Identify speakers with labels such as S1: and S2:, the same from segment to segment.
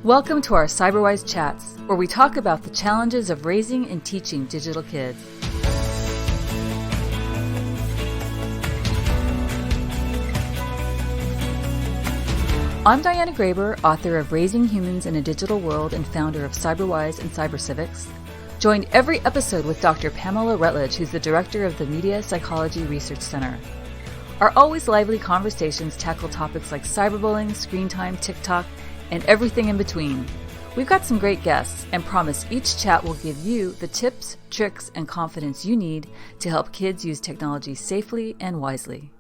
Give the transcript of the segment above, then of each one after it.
S1: Welcome to our Cyberwise Chats, where we talk about the challenges of raising and teaching digital kids. I'm Diana Graber, author of Raising Humans in a Digital World and founder of Cyberwise and Cybercivics. Join every episode with Dr. Pamela Rutledge, who's the director of the Media Psychology Research Center. Our always lively conversations tackle topics like cyberbullying, screen time, TikTok, and everything in between. We've got some great guests and promise each chat will give you the tips, tricks, and confidence you need to help kids use technology safely and wisely.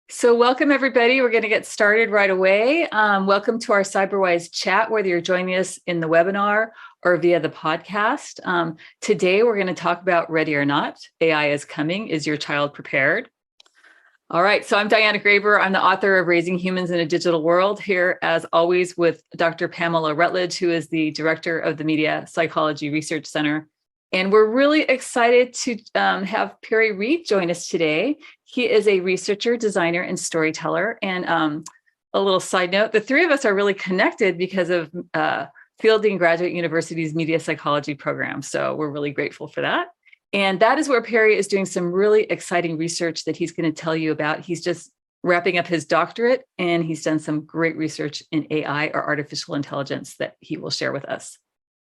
S1: So welcome, everybody. We're going to get started right away. Welcome to our Cyberwise Chat, whether you're joining us in the webinar or via the podcast. Today, we're going to talk about Ready or Not. AI is coming. Is your child prepared? All right, so I'm Diana Graber. I'm the author of Raising Humans in a Digital World, here as always with Dr. Pamela Rutledge, who is the director of the Media Psychology Research Center. And we're really excited to have Perry Reed join us today. He is a researcher, designer, and storyteller. And a little side note, the three of us are really connected because of Fielding Graduate University's Media Psychology program. So we're really grateful for that. And that is where Perry is doing some really exciting research that he's going to tell you about. He's just wrapping up his doctorate, and he's done some great research in AI or artificial intelligence that he will share with us.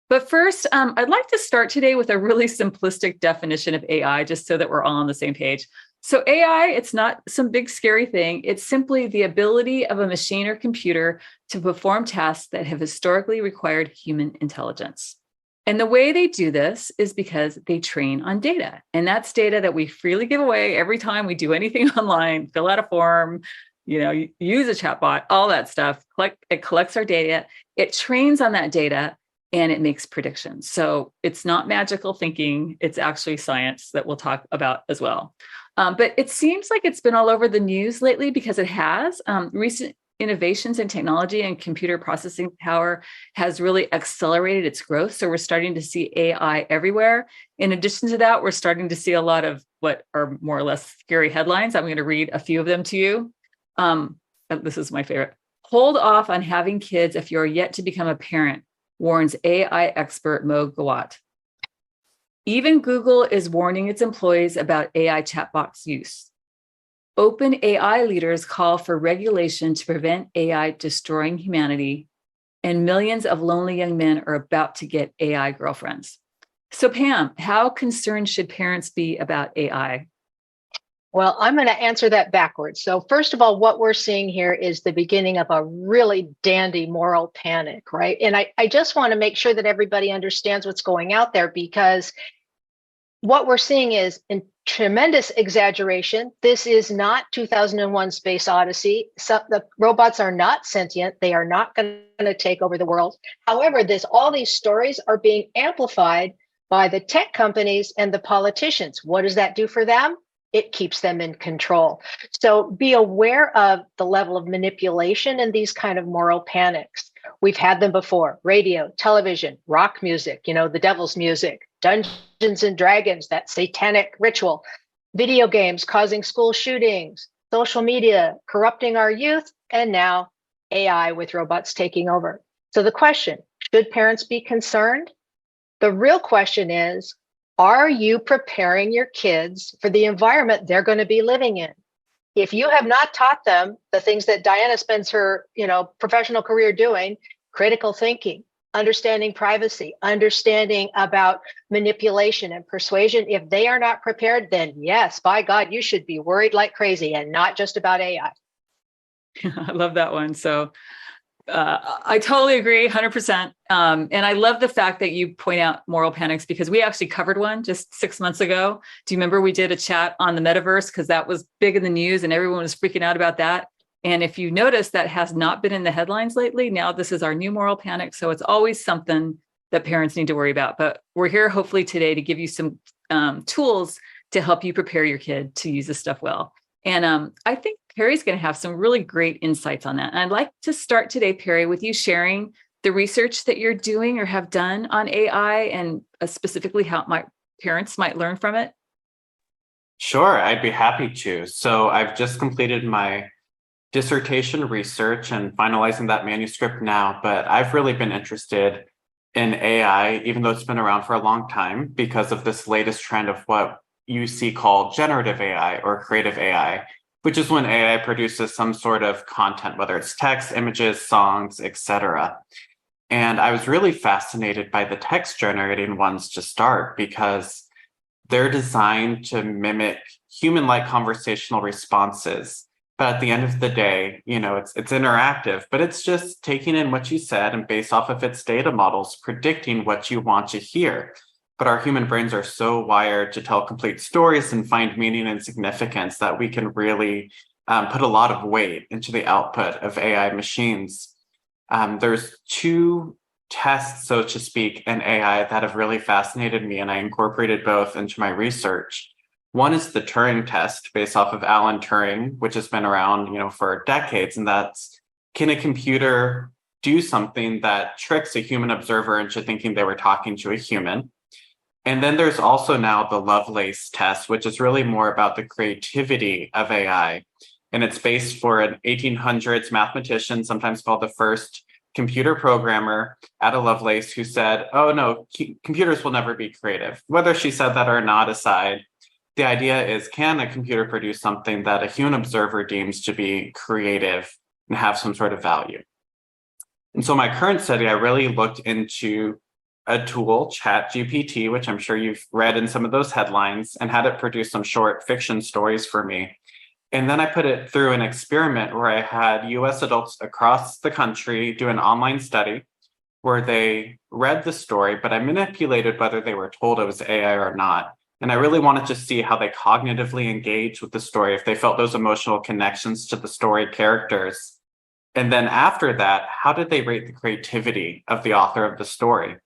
S1: But first, I'd like to start today with a really simplistic definition of AI, just so that we're all on the same page. So AI, it's not some big scary thing. It's simply the ability of a machine or computer to perform tasks that have historically required human intelligence. And the way they do this is because they train on data. And that's data that we freely give away every time we do anything online, fill out a form, use a chatbot, all that stuff. It collects our data, it trains on that data, and it makes predictions. So it's not magical thinking, it's actually science that we'll talk about as well. But it seems like it's been all over the news lately because it has. Recent innovations in technology and computer processing power has really accelerated its growth. So we're starting to see AI everywhere. In addition to that, we're starting to see a lot of what are more or less scary headlines. I'm going to read a few of them to you. This is my favorite. Hold off on having kids if you're yet to become a parent, warns AI expert Mo Gawat. Even Google is warning its employees about AI chatbots use. Open AI leaders call for regulation to prevent AI destroying humanity, and millions of lonely young men are about to get AI girlfriends. So Pam, how concerned should parents be about AI?
S2: Well, I'm going to answer that backwards. So first of all, what we're seeing here is the beginning of a really dandy moral panic, right? And I just want to make sure that everybody understands what's going out there, because what we're seeing is in tremendous exaggeration. This is not 2001 Space Odyssey. So the robots are not sentient. They are not going to take over the world. However, all these stories are being amplified by the tech companies and the politicians. What does that do for them? It keeps them in control. So be aware of the level of manipulation in these kind of moral panics. We've had them before: radio, television, rock music, the devil's music, Dungeons and Dragons, that satanic ritual, video games causing school shootings, social media corrupting our youth, and now AI with robots taking over. So the question, should parents be concerned? The real question is, are you preparing your kids for the environment they're going to be living in? If you have not taught them the things that Diana spends her, professional career doing, critical thinking, understanding privacy, understanding about manipulation and persuasion, if they are not prepared, then yes, by God, you should be worried like crazy, and not just about AI.
S1: I love that one. So I totally agree, 100%. And I love the fact that you point out moral panics, because we actually covered one just 6 months ago. Do you remember we did a chat on the metaverse, because that was big in the news and everyone was freaking out about that? And if you notice, that has not been in the headlines lately. Now this is our new moral panic. So it's always something that parents need to worry about. But we're here hopefully today to give you some tools to help you prepare your kid to use this stuff well. And I think Perry's going to have some really great insights on that. And I'd like to start today, Perry, with you sharing the research that you're doing or have done on AI, and specifically how parents might learn from it.
S3: Sure, I'd be happy to. So I've just completed my dissertation research and finalizing that manuscript now, but I've really been interested in AI, even though it's been around for a long time, because of this latest trend of what you see called generative AI or creative AI, which is when AI produces some sort of content, whether it's text, images, songs, etc. And I was really fascinated by the text generating ones to start because they're designed to mimic human-like conversational responses. But at the end of the day, it's interactive, but it's just taking in what you said and based off of its data models, predicting what you want to hear. But our human brains are so wired to tell complete stories and find meaning and significance that we can really put a lot of weight into the output of AI machines. There's two tests, so to speak, in AI that have really fascinated me, and I incorporated both into my research. One is the Turing test based off of Alan Turing, which has been around, for decades, and that's, can a computer do something that tricks a human observer into thinking they were talking to a human? And then there's also now the Lovelace test, which is really more about the creativity of AI. And it's based for an 1800s mathematician, sometimes called the first computer programmer, Ada Lovelace, who said, oh no, computers will never be creative. Whether she said that or not aside, the idea is, can a computer produce something that a human observer deems to be creative and have some sort of value? And so my current study, I really looked into a tool, ChatGPT, which I'm sure you've read in some of those headlines, and had it produce some short fiction stories for me. And then I put it through an experiment where I had US adults across the country do an online study where they read the story, but I manipulated whether they were told it was AI or not. And I really wanted to see how they cognitively engaged with the story, if they felt those emotional connections to the story characters. And then after that, how did they rate the creativity of the author of the story?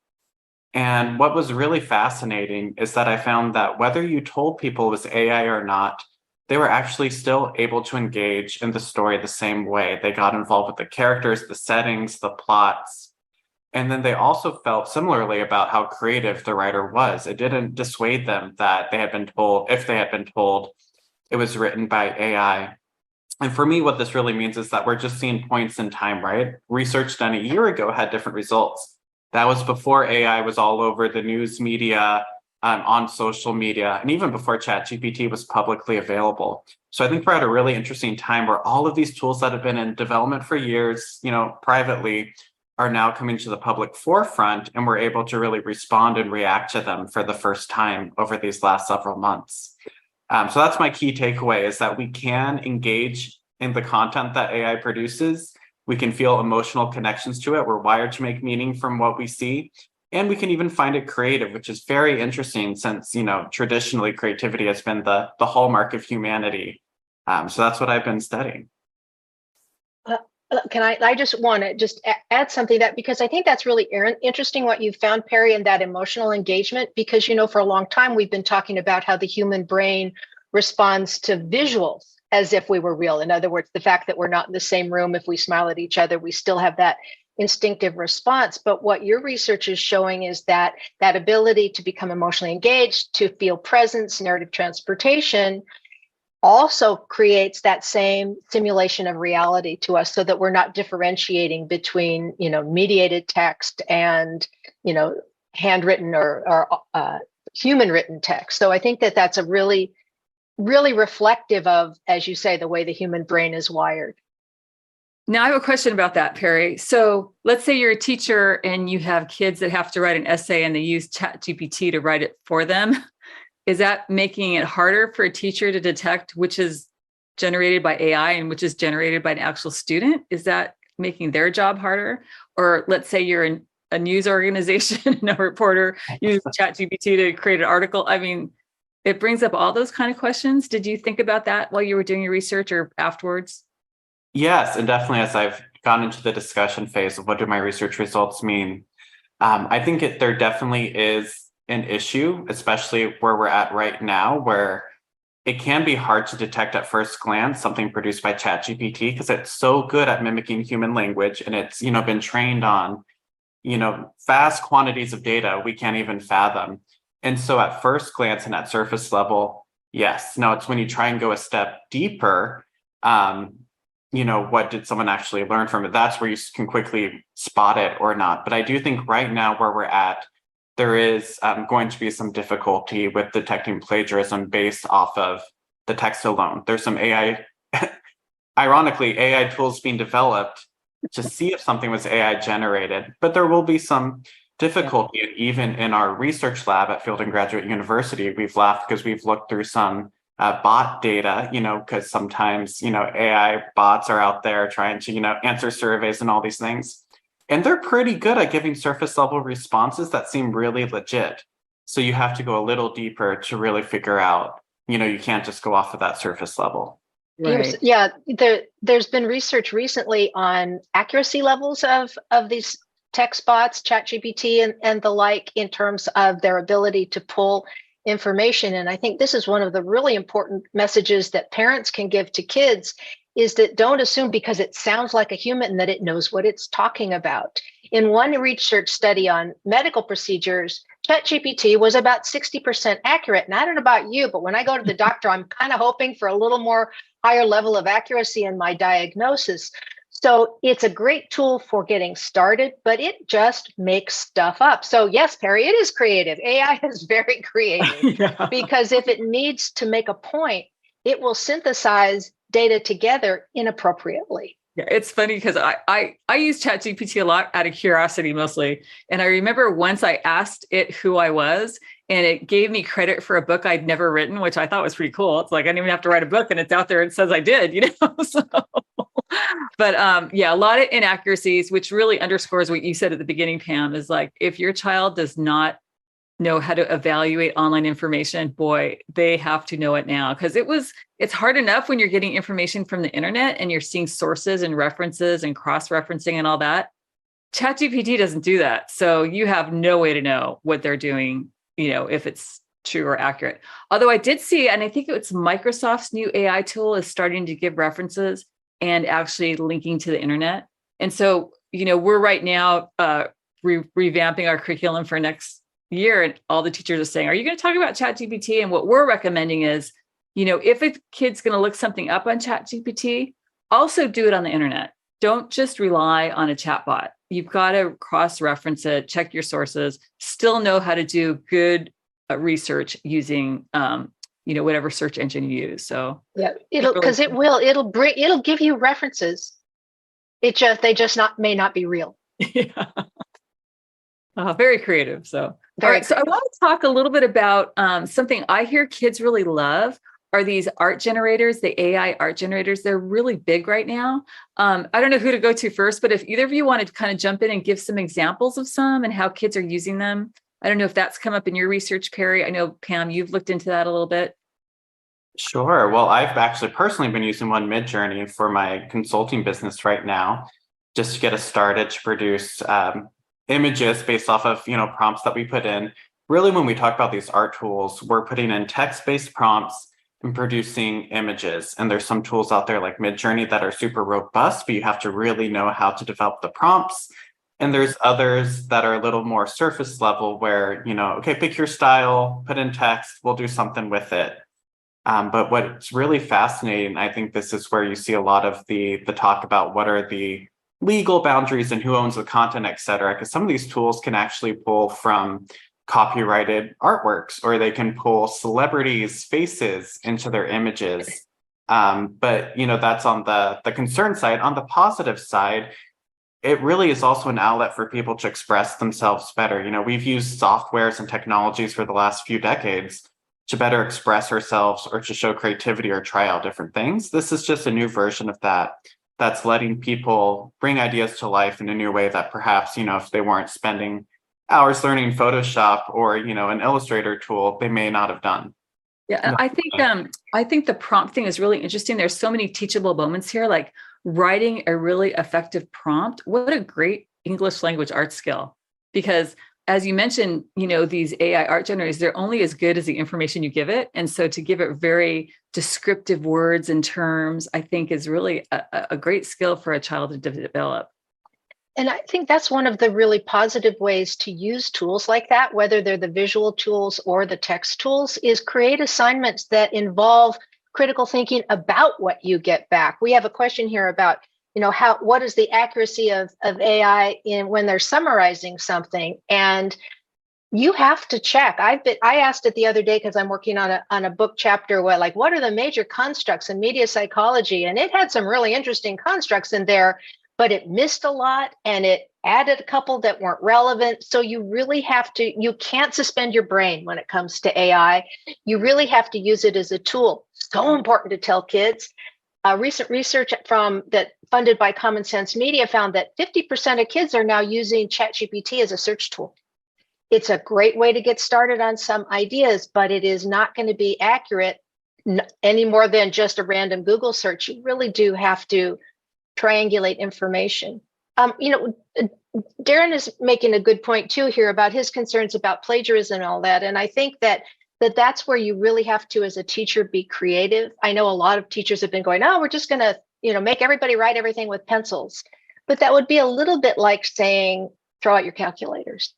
S3: And what was really fascinating is that I found that whether you told people it was AI or not, they were actually still able to engage in the story the same way. They got involved with the characters, the settings, the plots. And then they also felt similarly about how creative the writer was. It didn't dissuade them that they had been told, if they had been told it was written by AI. And for me, what this really means is that we're just seeing points in time, right? Research done a year ago had different results. That was before AI was all over the news media, on social media, and even before ChatGPT was publicly available. So I think we're at a really interesting time where all of these tools that have been in development for years, privately, are now coming to the public forefront, and we're able to really respond and react to them for the first time over these last several months. So that's my key takeaway, is that we can engage in the content that AI produces. We can feel emotional connections to it. We're wired to make meaning from what we see. And we can even find it creative, which is very interesting since, traditionally creativity has been the hallmark of humanity. So that's what I've been studying.
S2: I just want to add something because I think that's really interesting what you found, Perry, in that emotional engagement, because, for a long time, we've been talking about how the human brain responds to visuals as if we were real. In other words, the fact that we're not in the same room, if we smile at each other, we still have that instinctive response. But what your research is showing is that ability to become emotionally engaged, to feel presence, narrative transportation, also creates that same simulation of reality to us, so that we're not differentiating between, mediated text and, handwritten or human written text. So I think that that's a really, really reflective of, as you say, the way the human brain is wired.
S1: Now I have a question about that, Perry. So let's say you're a teacher and you have kids that have to write an essay and they use ChatGPT to write it for them. Is that making it harder for a teacher to detect which is generated by AI and which is generated by an actual student? Is that making their job harder? Or let's say you're a news organization and a reporter uses ChatGPT to create an article. I mean, it brings up all those kind of questions. Did you think about that while you were doing your research or afterwards?
S3: Yes, and definitely as I've gone into the discussion phase of what do my research results mean, I think there definitely is an issue, especially where we're at right now, where it can be hard to detect at first glance something produced by ChatGPT because it's so good at mimicking human language, and it's been trained on vast quantities of data we can't even fathom. And so at first glance and at surface level, yes. Now it's when you try and go a step deeper, what did someone actually learn from it? That's where you can quickly spot it or not. But I do think right now where we're at, there is going to be some difficulty with detecting plagiarism based off of the text alone. There's some AI, ironically, AI tools being developed to see if something was AI generated, but there will be some difficulty. And even in our research lab at Field and Graduate University, we've laughed because we've looked through some bot data, because sometimes, AI bots are out there trying to, answer surveys and all these things. And they're pretty good at giving surface level responses that seem really legit. So you have to go a little deeper to really figure out, you can't just go off of that surface level.
S1: Right.
S2: Yeah, there's been research recently on accuracy levels of these text bots, ChatGPT and the like, in terms of their ability to pull information. And I think this is one of the really important messages that parents can give to kids, is that don't assume because it sounds like a human that it knows what it's talking about. In one research study on medical procedures, ChatGPT was about 60% accurate. And I don't know about you, but when I go to the doctor, I'm kind of hoping for a little more higher level of accuracy in my diagnosis. So it's a great tool for getting started, but it just makes stuff up. So yes, Perry, it is creative. AI is very creative.
S1: Yeah.
S2: Because if it needs to make a point, it will synthesize data together inappropriately.
S1: Yeah, it's funny because I use ChatGPT a lot out of curiosity mostly. And I remember once I asked it who I was, and it gave me credit for a book I'd never written, which I thought was pretty cool. It's like I didn't even have to write a book, and it's out there. It says I did, So, but yeah, a lot of inaccuracies, which really underscores what you said at the beginning, Pam, is like if your child does not know how to evaluate online information, boy, they have to know it now, because it's hard enough when you're getting information from the internet and you're seeing sources and references and cross-referencing and all that. ChatGPT doesn't do that. So you have no way to know what they're doing, if it's true or accurate. Although I did see, and I think it's Microsoft's new AI tool is starting to give references and actually linking to the internet. And so, we're right now revamping our curriculum for next year, and all the teachers are saying, are you going to talk about ChatGPT? And what we're recommending is, if a kid's going to look something up on ChatGPT, also do it on the internet. Don't just rely on a chatbot. You've got to cross-reference it, check your sources, still know how to do good research using, whatever search engine you use. So
S2: yeah, it'll give you references. They just may not be real.
S1: Yeah. Very creative. So, all right. So I want to talk a little bit about something I hear kids really love are these art generators, the AI art generators. They're really big right now. I don't know who to go to first, but if either of you wanted to kind of jump in and give some examples of some and how kids are using them. I don't know if that's come up in your research, Perry. I know, Pam, you've looked into that a little bit.
S3: Sure. Well, I've actually personally been using one Midjourney for my consulting business right now, just to get us started to produce images based off of prompts that we put in. Really, when we talk about these art tools, we're putting in text-based prompts and producing images. And there's some tools out there like Midjourney that are super robust, but you have to really know how to develop the prompts. And there's others that are a little more surface level where, okay, pick your style, put in text, we'll do something with it. But what's really fascinating, I think this is where you see a lot of the talk about what are the legal boundaries and who owns the content, et cetera, because some of these tools can actually pull from copyrighted artworks, or they can pull celebrities' faces into their images. But that's on the concern side. On the positive side, it really is also an outlet for people to express themselves better. We've used softwares and technologies for the last few decades to better express ourselves or to show creativity or try out different things. This is just a new version of that. That's letting people bring ideas to life in a new way that perhaps, if they weren't spending hours learning Photoshop or, an Illustrator tool, they may not have done.
S1: Yeah, I think the prompt thing is really interesting. There's so many teachable moments here, like writing a really effective prompt. What a great English language art skill. Because as you mentioned, these AI art generators, they're only as good as the information you give it. And so to give it very descriptive words and terms, I think is really a great skill for a child to develop.
S2: And I think that's one of the really positive ways to use tools like that, whether they're the visual tools or the text tools, is create assignments that involve critical thinking about what you get back. We have a question here about, what is the accuracy of AI in when they're summarizing something? And you have to check. I asked it the other day because I'm working on a book chapter where, like, what are the major constructs in media psychology? And it had some really interesting constructs in there, but it missed a lot and it added a couple that weren't relevant. So you really have to, you can't suspend your brain when it comes to AI. You really have to use it as a tool. So important to tell kids. Recent research funded by Common Sense Media found that 50% of kids are now using ChatGPT as a search tool. It's a great way to get started on some ideas, but it is not going to be accurate any more than just a random Google search. You really do have to triangulate information. Darren is making a good point too here about his concerns about plagiarism and all that. And I think that's where you really have to, as a teacher, be creative. I know a lot of teachers have been going, oh, we're just going to, make everybody write everything with pencils. But that would be a little bit like saying, throw out your calculators.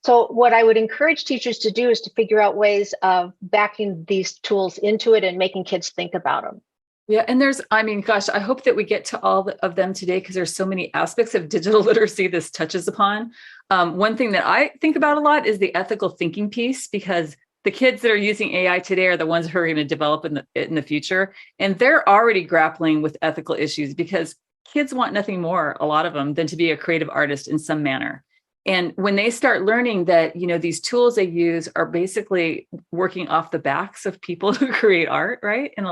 S2: So what I would encourage teachers to do is to figure out ways of backing these tools into it and making kids think about them.
S1: Yeah. And I hope that we get to all of them today because there's so many aspects of digital literacy this touches upon. One thing that I think about a lot is the ethical thinking piece, because the kids that are using AI today are the ones who are going to develop in the future. And they're already grappling with ethical issues because kids want nothing more, a lot of them, than to be a creative artist in some manner. And when they start learning that, these tools they use are basically working off the backs of people who create art, right? And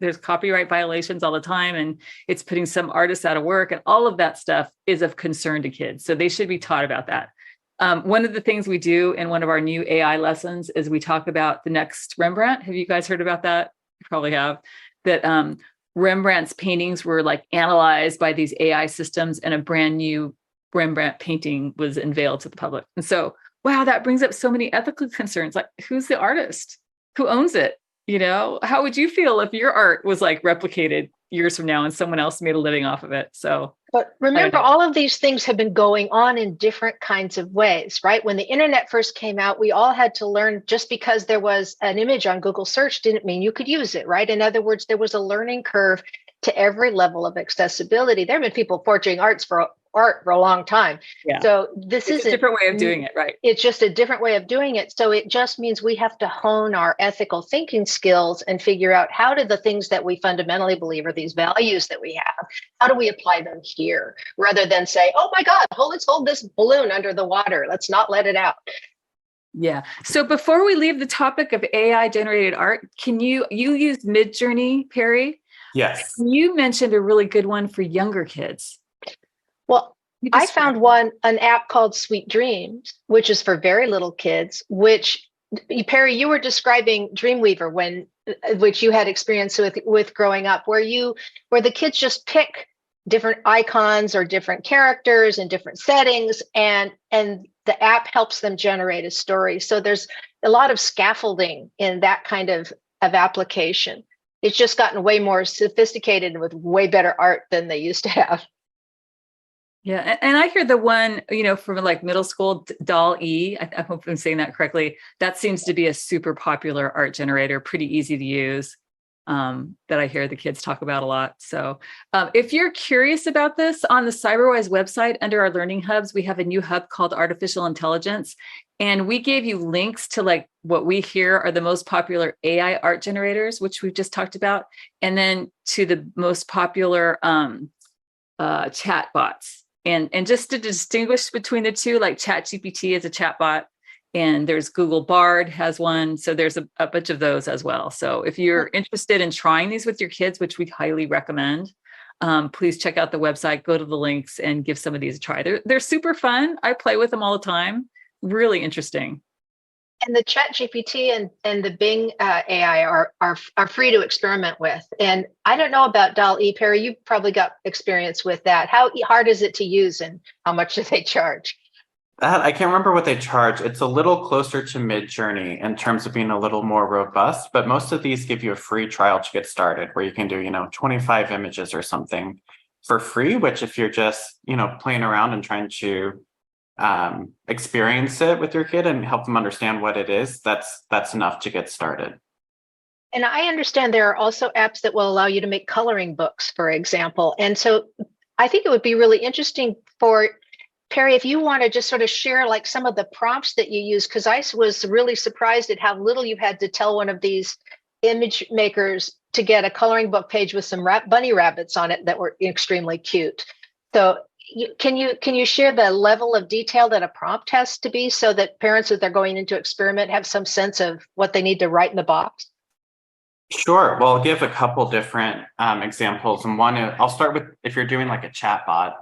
S1: there's copyright violations all the time, and it's putting some artists out of work, and all of that stuff is of concern to kids. So they should be taught about that. One of the things we do in one of our new AI lessons is we talk about the next Rembrandt. Have you guys heard about that? You probably have. That Rembrandt's paintings were like analyzed by these AI systems, and a brand new Rembrandt painting was unveiled to the public. And so, wow, that brings up so many ethical concerns. Like, who's the artist? Who owns it? How would you feel if your art was like replicated years from now and someone else made a living off of it? So,
S2: but remember, all of these things have been going on in different kinds of ways, right? When the internet first came out, we all had to learn just because there was an image on Google search didn't mean you could use it, right? In other words, there was a learning curve to every level of accessibility. There have been people forging art for a long time.
S1: Yeah.
S2: So this is
S1: a different way of doing it, right?
S2: It's just a different way of doing it. So it just means we have to hone our ethical thinking skills and figure out how do the things that we fundamentally believe are these values that we have, how do we apply them here rather than say, oh my God, let's hold this balloon under the water. Let's not let it out.
S1: Yeah. So before we leave the topic of AI generated art, you use Midjourney, Perry?
S3: Yes.
S1: You mentioned a really good one for younger kids.
S2: Well, I found an app called Sweet Dreams, which is for very little kids, which, Perry, you were describing Dreamweaver which you had experience with growing up, where the kids just pick different icons or different characters and different settings, and the app helps them generate a story. So there's a lot of scaffolding in that kind of application. It's just gotten way more sophisticated with way better art than they used to have.
S1: Yeah. And I hear the one, from like middle school, Dall E, I hope I'm saying that correctly. That seems to be a super popular art generator, pretty easy to use, that I hear the kids talk about a lot. So if you're curious about this, on the Cyberwise website, under our learning hubs, we have a new hub called Artificial Intelligence. And we gave you links to like what we hear are the most popular AI art generators, which we've just talked about, and then to the most popular chat bots. And just to distinguish between the two, like ChatGPT is a chatbot, and there's Google Bard has one. So there's a bunch of those as well. So if you're interested in trying these with your kids, which we highly recommend, please check out the website, go to the links, and give some of these a try. They're super fun. I play with them all the time. Really interesting.
S2: And the ChatGPT and the Bing AI are free to experiment with. And I don't know about Dall E, Perry, you probably got experience with that. How hard is it to use and how much do they charge?
S3: I can't remember what they charge. It's a little closer to Midjourney in terms of being a little more robust, but most of these give you a free trial to get started where you can do, 25 images or something for free, which if you're just, playing around and trying to experience it with your kid and help them understand what it is, that's enough to get started.
S2: And I understand there are also apps that will allow you to make coloring books, for example. And so I think it would be really interesting for Perry, if you want to just sort of share like some of the prompts that you use, because I was really surprised at how little you had to tell one of these image makers to get a coloring book page with some bunny rabbits on it that were extremely cute. So can you share the level of detail that a prompt has to be so that parents, as they're going into experiment, have some sense of what they need to write in the box?
S3: Sure. Well, I'll give a couple different examples. And one, I'll start with if you're doing like a chat bot,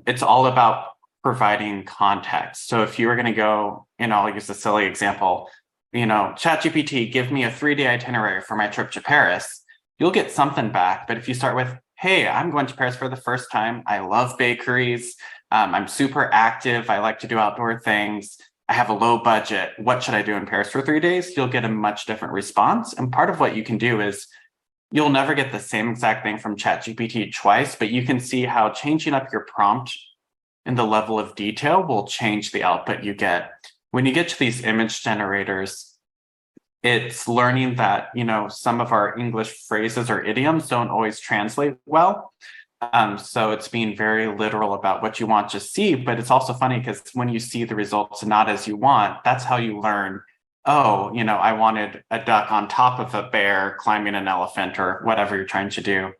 S3: it's all about providing context. So if you were going to go, I'll use a silly example, ChatGPT, give me a 3-day itinerary for my trip to Paris, you'll get something back. But if you start with, hey, I'm going to Paris for the first time. I love bakeries. I'm super active. I like to do outdoor things. I have a low budget. What should I do in Paris for 3 days? You'll get a much different response. And part of what you can do is you'll never get the same exact thing from ChatGPT twice, but you can see how changing up your prompt and the level of detail will change the output you get. When you get to these image generators, it's learning that, some of our English phrases or idioms don't always translate well. So it's being very literal about what you want to see, but it's also funny because when you see the results not as you want, that's how you learn, I wanted a duck on top of a bear climbing an elephant or whatever you're trying to do.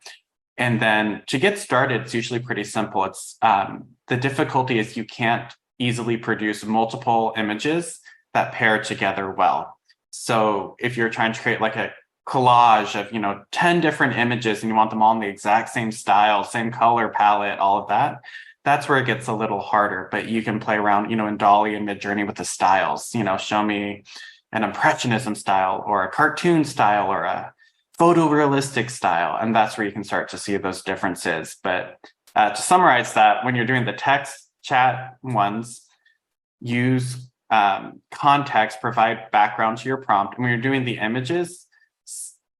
S3: And then to get started, it's usually pretty simple. It's the difficulty is you can't easily produce multiple images that pair together well. So if you're trying to create like a collage of 10 different images and you want them all in the exact same style, same color palette, all of that, that's where it gets a little harder. But you can play around, in Dall E and Midjourney with the styles, show me an impressionism style or a cartoon style or a photorealistic style. And that's where you can start to see those differences. But to summarize that, when you're doing the text chat ones, use context, provide background to your prompt. And when you're doing the images,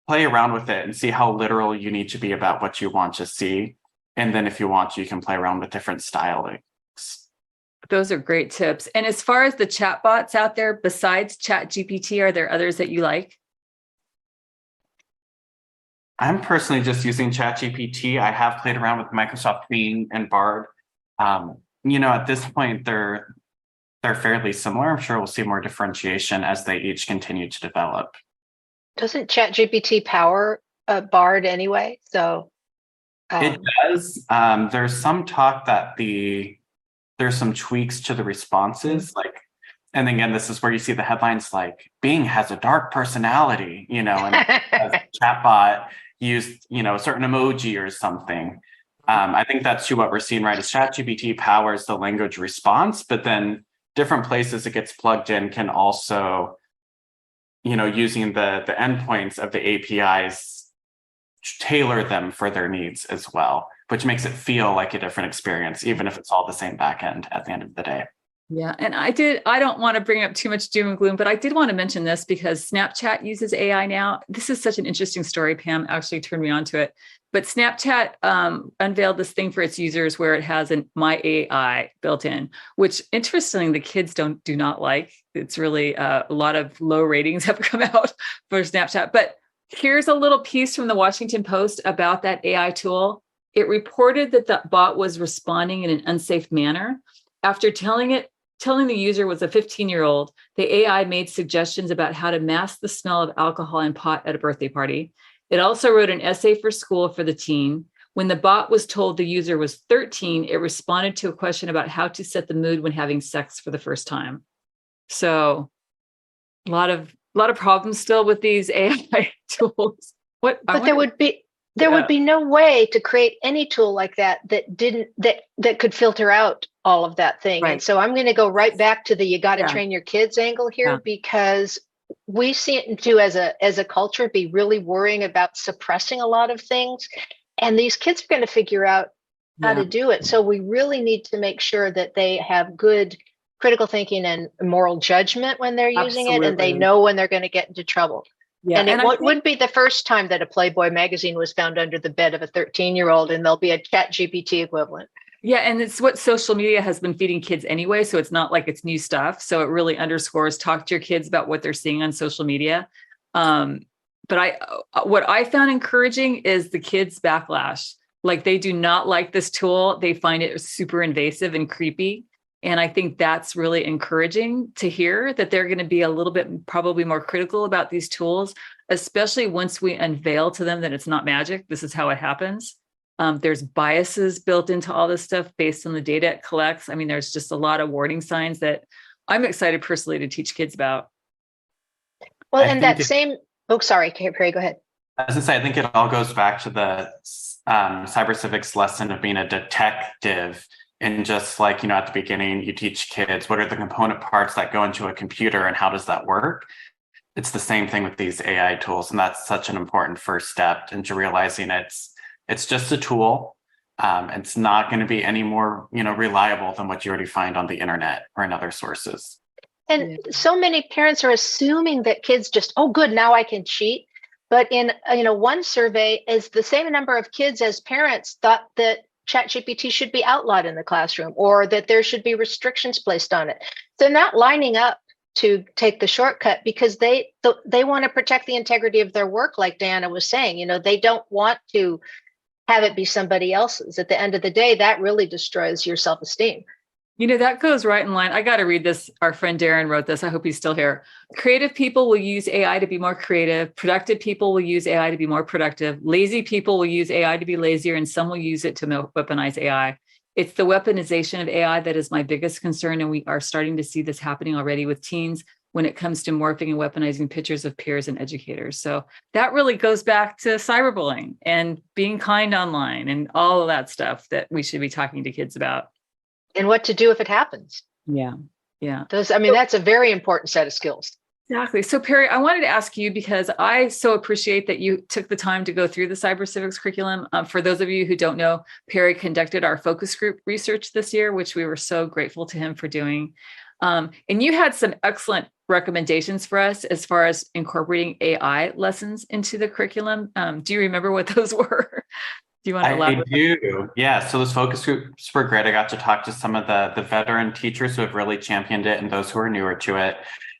S3: play around with it and see how literal you need to be about what you want to see. And then if you want to, you can play around with different stylings.
S1: Those are great tips. And as far as the chatbots out there, besides ChatGPT, are there others that you like?
S3: I'm personally just using ChatGPT. I have played around with Microsoft Bing and Bard. At this point, they're fairly similar. I'm sure we'll see more differentiation as they each continue to develop.
S2: Doesn't ChatGPT power Bard anyway? So
S3: it does. There's some talk that there's some tweaks to the responses, and again, this is where you see the headlines like Bing has a dark personality, and a chatbot used, a certain emoji or something. I think that's what we're seeing, right? Is ChatGPT powers the language response, but then different places it gets plugged in can also, using the endpoints of the APIs, tailor them for their needs as well, which makes it feel like a different experience, even if it's all the same backend at the end of the day.
S1: Yeah. And I don't want to bring up too much doom and gloom, but I did want to mention this because Snapchat uses AI now. This is such an interesting story. Pam actually turned me on to it. But Snapchat unveiled this thing for its users where it has an My AI built in, which interestingly, the kids do not like. It's really a lot of low ratings have come out for Snapchat. But here's a little piece from the Washington Post about that AI tool. It reported that the bot was responding in an unsafe manner. After telling the user was a 15-year-old, the AI made suggestions about how to mask the smell of alcohol and pot at a birthday party. It also wrote an essay for school for the teen. When the bot was told the user was 13, it responded to a question about how to set the mood when having sex for the first time. So a lot of problems still with these AI tools. But there would
S2: be no way to create any tool like that could filter out all of that thing. Right. And so I'm going to go right back to the you got to train your kids angle here, because we seem to, as a culture, be really worrying about suppressing a lot of things. And these kids are going to figure out how to do it. So we really need to make sure that they have good critical thinking and moral judgment when they're using it, and they know when they're going to get into trouble. Yeah. And it wouldn't be the first time that a Playboy magazine was found under the bed of a 13-year-old, and there'll be a ChatGPT equivalent.
S1: Yeah, and it's what social media has been feeding kids anyway, so it's not like it's new stuff. So it really underscores, talk to your kids about what they're seeing on social media. what I found encouraging is the kids' backlash. Like, they do not like this tool. They find it super invasive and creepy. And I think that's really encouraging to hear, that they're going to be a little bit probably more critical about these tools, especially once we unveil to them that it's not magic. This is how it happens. There's biases built into all this stuff based on the data it collects. I mean, there's just a lot of warning signs that I'm excited personally to teach kids about.
S2: Well, and that same, oh, sorry, Perry, go ahead.
S3: I was gonna say, I think it all goes back to the cyber civics lesson of being a detective. And just like, at the beginning, you teach kids what are the component parts that go into a computer and how does that work? It's the same thing with these AI tools. And that's such an important first step into realizing it's just a tool. It's not going to be any more, reliable than what you already find on the internet or in other sources.
S2: And so many parents are assuming that kids just, oh, good, now I can cheat. But in, one survey, is the same number of kids as parents thought that ChatGPT should be outlawed in the classroom, or that there should be restrictions placed on it. They're not lining up to take the shortcut because they want to protect the integrity of their work, like Diana was saying. They don't want to have it be somebody else's. At the end of the day, that really destroys your self-esteem.
S1: That goes right in line. I got to read this. Our friend Darren wrote this. I hope he's still here. Creative people will use AI to be more creative. Productive people will use AI to be more productive. Lazy people will use AI to be lazier, and some will use it to weaponize AI. It's the weaponization of AI that is my biggest concern. And we are starting to see this happening already with teens when it comes to morphing and weaponizing pictures of peers and educators. So that really goes back to cyberbullying and being kind online and all of that stuff that we should be talking to kids about.
S2: And what to do if it happens.
S1: Yeah.
S2: That's a very important set of skills.
S1: Exactly. So Perry, I wanted to ask you, because I so appreciate that you took the time to go through the cyber civics curriculum. For those of you who don't know, Perry conducted our focus group research this year, which we were so grateful to him for doing. And you had some excellent recommendations for us as far as incorporating AI lessons into the curriculum. Do you remember what those were? Do you want to elaborate?
S3: I do. Yeah. So those focus groups were great. I got to talk to some of the veteran teachers who have really championed it and those who are newer to it.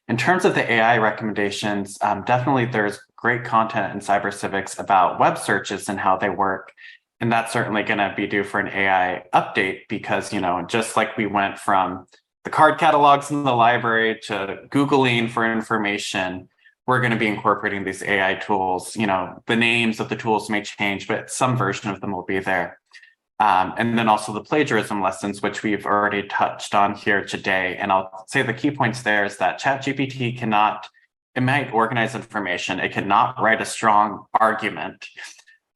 S3: In terms of the AI recommendations, definitely there's great content in cyber civics about web searches and how they work. And that's certainly going to be due for an AI update because, just like we went from the card catalogs in the library to Googling for information, we're going to be incorporating these AI tools. The names of the tools may change, but some version of them will be there. And then also the plagiarism lessons, which we've already touched on here today. And I'll say the key points there is that ChatGPT it might organize information. It cannot write a strong argument.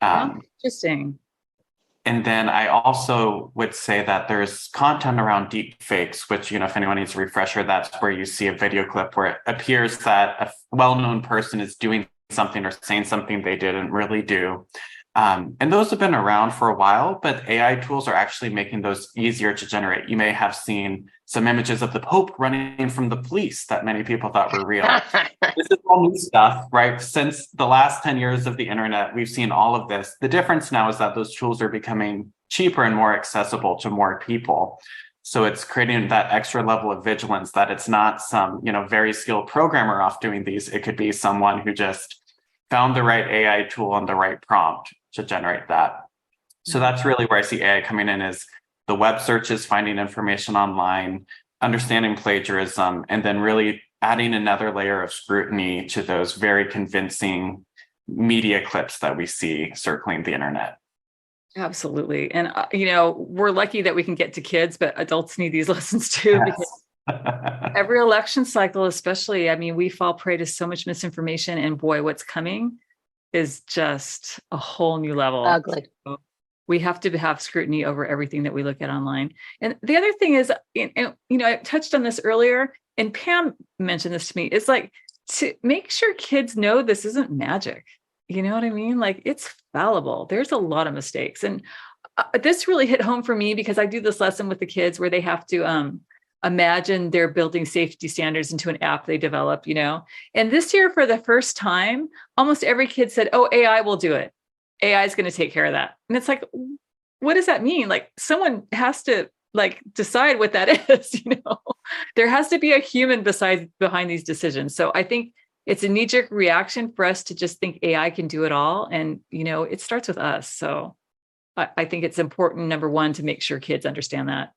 S1: Interesting.
S3: And then I also would say that there's content around deep fakes, which, if anyone needs a refresher, that's where you see a video clip where it appears that a well-known person is doing something or saying something they didn't really do. And those have been around for a while, but AI tools are actually making those easier to generate. You may have seen some images of the Pope running from the police that many people thought were real. This is all new stuff, right? Since the last 10 years of the internet, we've seen all of this. The difference now is that those tools are becoming cheaper and more accessible to more people. So it's creating that extra level of vigilance that it's not some, very skilled programmer off doing these. It could be someone who just found the right AI tool and the right prompt to generate that. So that's really where I see AI coming in, is the web searches, finding information online, understanding plagiarism, and then really adding another layer of scrutiny to those very convincing media clips that we see circling the internet.
S1: Absolutely. And, we're lucky that we can get to kids, but adults need these lessons too.
S3: Yes.
S1: Because every election cycle, especially, we fall prey to so much misinformation, and boy, what's coming is just a whole new level.
S2: Ugly.
S1: So we have to have scrutiny over everything that we look at online. And the other thing is, I touched on this earlier, and Pam mentioned this to me, it's like to make sure kids know this isn't magic. You know what I mean? Like, it's fallible. There's a lot of mistakes. And this really hit home for me because I do this lesson with the kids where they have to imagine they're building safety standards into an app they develop, And this year, for the first time, almost every kid said, oh, AI will do it. AI is going to take care of that. And it's like, what does that mean? Like, someone has to decide what that is, There has to be a human behind these decisions. So I think it's a knee-jerk reaction for us to just think AI can do it all. And, it starts with us. So I think it's important, number one, to make sure kids understand that.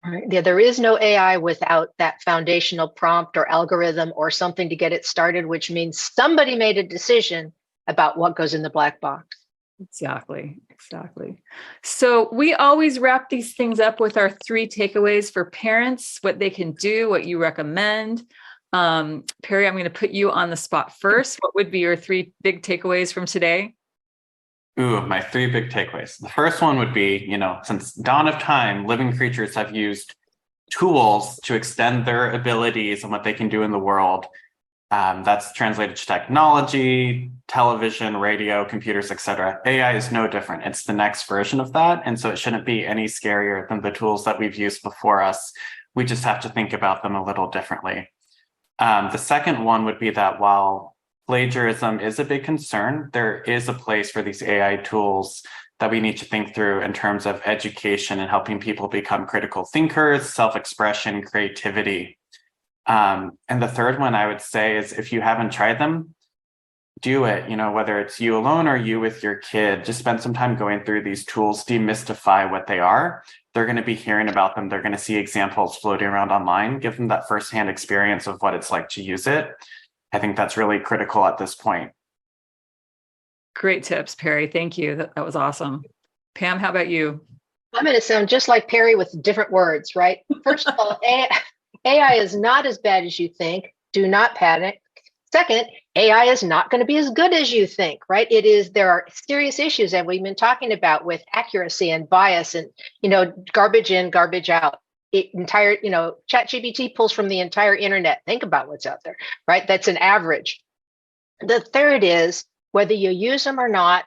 S2: Right. Yeah, there is no AI without that foundational prompt or algorithm or something to get it started, which means somebody made a decision about what goes in the black box.
S1: Exactly. So we always wrap these things up with our 3 takeaways for parents, what they can do, what you recommend. Perry, I'm going to put you on the spot first. What would be your 3 big takeaways from today?
S3: Ooh, my 3 big takeaways. The first one would be, since dawn of time, living creatures have used tools to extend their abilities and what they can do in the world. That's translated to technology, television, radio, computers, etc. AI is no different. It's the next version of that. And so it shouldn't be any scarier than the tools that we've used before us. We just have to think about them a little differently. The second one would be that while plagiarism is a big concern, there is a place for these AI tools that we need to think through in terms of education and helping people become critical thinkers, self-expression, creativity. And the third one I would say is, if you haven't tried them, do it. Whether it's you alone or you with your kid, just spend some time going through these tools, demystify what they are. They're going to be hearing about them. They're going to see examples floating around online. Give them that firsthand experience of what it's like to use it. I think that's really critical at this point.
S1: Great tips, Perry. Thank you. That was awesome. Pam, how about you?
S2: I'm going to sound just like Perry with different words, right? First of all, AI is not as bad as you think. Do not panic. Second, AI is not going to be as good as you think, right? There are serious issues that we've been talking about with accuracy and bias and, garbage in, garbage out. ChatGPT pulls from the entire internet. Think about what's out there, right? That's an average. The third is, whether you use them or not,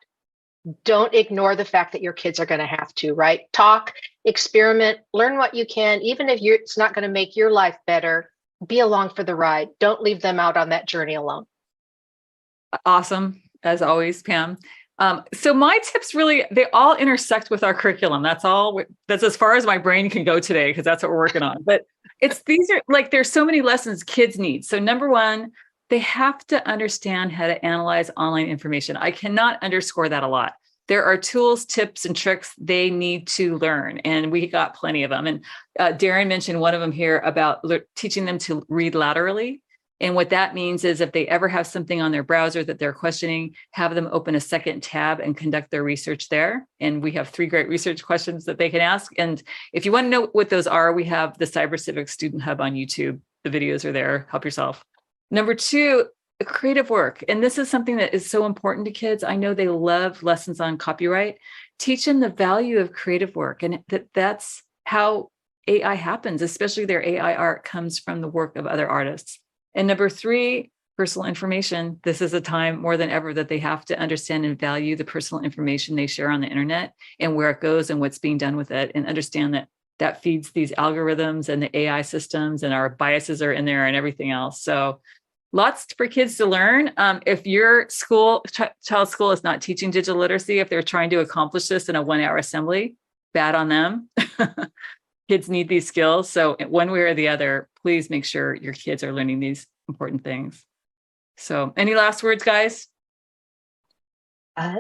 S2: don't ignore the fact that your kids are going to have to, right? Talk, experiment, learn what you can, even if it's not going to make your life better. Be along for the ride. Don't leave them out on that journey alone.
S1: Awesome, as always, Pam. So my tips really, they all intersect with our curriculum. That's as far as my brain can go today, because that's what we're working on. But there's so many lessons kids need. So number one, they have to understand how to analyze online information. I cannot underscore that a lot. There are tools, tips, and tricks they need to learn, and we got plenty of them. And Darren mentioned one of them here about teaching them to read laterally. And what that means is, if they ever have something on their browser that they're questioning, have them open a second tab and conduct their research there. And we have 3 great research questions that they can ask. And if you want to know what those are, we have the Cyber Civic Student Hub on YouTube. The videos are there. Help yourself. Number 2, creative work. And this is something that is so important to kids. I know they love lessons on copyright. Teach them the value of creative work, and that's how AI happens, especially their AI art comes from the work of other artists. And number 3, personal information. This is a time more than ever that they have to understand and value the personal information they share on the internet and where it goes and what's being done with it, and understand that feeds these algorithms and the AI systems, and our biases are in there and everything else. So lots for kids to learn. If your child's school is not teaching digital literacy, if they're trying to accomplish this in a 1-hour assembly, bad on them. Kids need these skills. So one way or the other, please make sure your kids are learning these important things. So any last words, guys?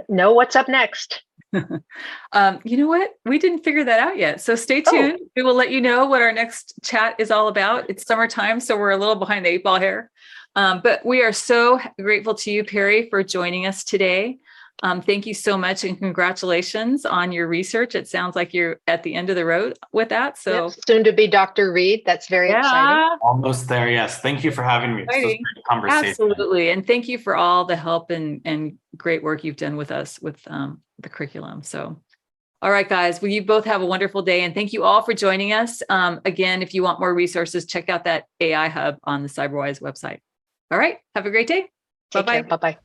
S2: No, what's up next?
S1: You know what? We didn't figure that out yet. So stay tuned. We will let you know what our next chat is all about. It's summertime, so we're a little behind the 8 ball here. But we are so grateful to you, Perry, for joining us today. Thank you so much, and congratulations on your research. It sounds like you're at the end of the road with that. So
S2: soon to be Dr. Reed. That's very exciting.
S3: Almost there. Yes. Thank you for having me. This was a great conversation.
S1: Absolutely. And thank you for all the help and great work you've done with us with the curriculum. So, all right, guys, well, you both have a wonderful day, and thank you all for joining us. Again, if you want more resources, check out that AI Hub on the Cyberwise website. All right. Have a great day. Bye-bye.
S2: Bye-bye.